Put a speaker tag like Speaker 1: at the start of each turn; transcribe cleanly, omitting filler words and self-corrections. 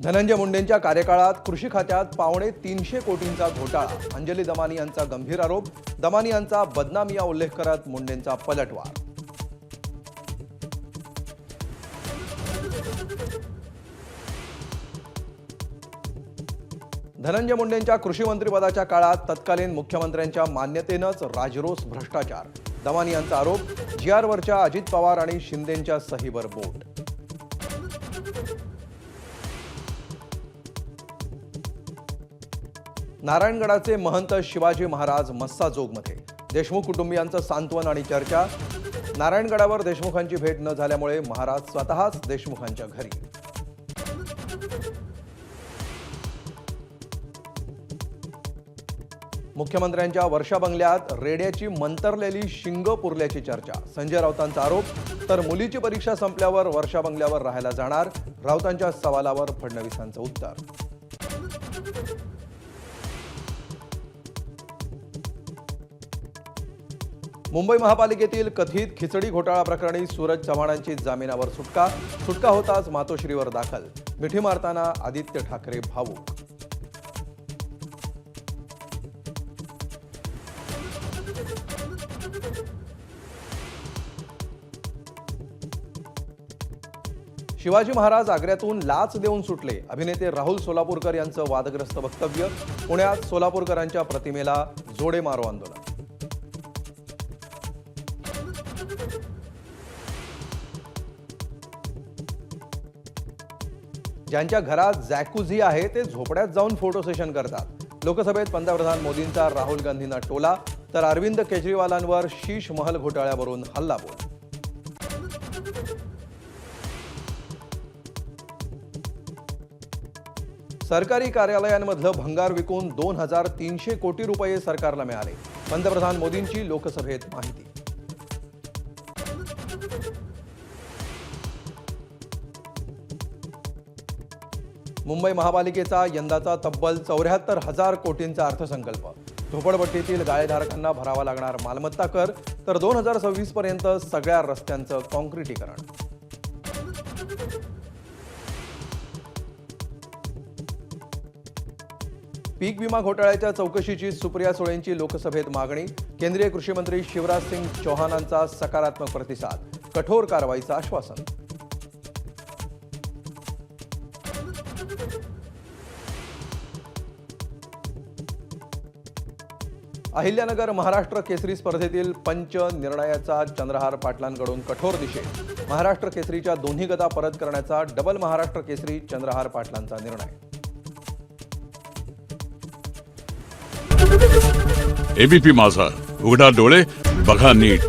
Speaker 1: धनंजय मुंडेंच्या कार्यकाळात कृषी खात्यात पावणे 300 कोटींचा घोटाळा. अंजली दमानी यांचा गंभीर आरोप. दमानी यांचा बदनामी उल्लेख करत मुंडेंचा पलटवार. धनंजय मुंडेंच्या कृषी मंत्रिपदाच्या काळात तत्कालीन मुख्यमंत्र्यांच्या मान्यतेनेच राजरोस भ्रष्टाचार. दमानी यांचा आरोप. जीआरवरच्या अजित पवार आणि शिंदेंच्या सहीवर बोट. नारायणगडाचे महंत शिवाजी महाराज मस्साजोगमध्ये. देशमुख कुटुंबियांचं सांत्वन आणि चर्चा. नारायणगडावर देशमुखांची भेट न झाल्यामुळे महाराज स्वतःच देशमुखांच्या घरी. मुख्यमंत्र्यांच्या वर्षा बंगल्यात रेड्याची मंतरलेली शिंग पुरल्याची चर्चा. संजय राऊतांचा आरोप. तर मुलीची परीक्षा संपल्यावर वर्षा बंगल्यावर राहायला जाणार. राऊतांच्या सवालावर फडणवीसांचं उत्तर. मुंबई महापालिकेतील कथित खिचडी घोटाळा प्रकरणी सूरज चव्हाणांची जामिनावर सुटका. सुटका होताच मातोश्रीवर दाखल. मिठी मारताना आदित्य ठाकरे भावूक. शिवाजी महाराज आग्र्यातून लाच देऊन सुटले. अभिनेते राहुल सोलापूरकर यांचं वादग्रस्त वक्तव्य. पुण्यात सोलापूरकरांच्या प्रतिमेला जोडे मारो आंदोलन. ज्यांच्या घरात जॅकुझी आहे ते झोपड्यात जाऊन फोटो सेशन करतात. लोकसभेत पंतप्रधान मोदींचा राहुल गांधींना टोला. तर अरविंद केजरीवालांवर शीश महल घोटाळ्यावरून हल्लाबोल. सरकारी कार्यालयांमधलं भंगार विकून 2300 कोटी रुपये सरकारला मिळाले. पंतप्रधान मोदींची लोकसभेत माहिती. मुंबई महापालिकेचा यंदाचा तब्बल 74,000 कोटींचा अर्थसंकल्प. झोपडपट्टीतील गाळेधारकांना भरावा लागणार मालमत्ता कर. तर 2026 पर्यंत सगळ्या रस्त्यांचं काँक्रिटीकरण. पीक विमा घोटाळ्याच्या चौकशीची सुप्रिया सुळेंची लोकसभेत मागणी. केंद्रीय कृषी मंत्री शिवराज सिंग चौहानांचा सकारात्मक प्रतिसाद. कठोर कारवाईचं आश्वासन. अहिल्यानगर महाराष्ट्र केसरी स्पर्धेतील पंच निर्णयाचा चंद्रहार पाटलांकडून कठोर निषेध. महाराष्ट्र केसरीच्या दोन्ही गदा परत करण्याचा डबल महाराष्ट्र केसरी चंद्रहार पाटलांचा निर्णय.
Speaker 2: एबीपी माझा, उघडा डोळे बघा नीट.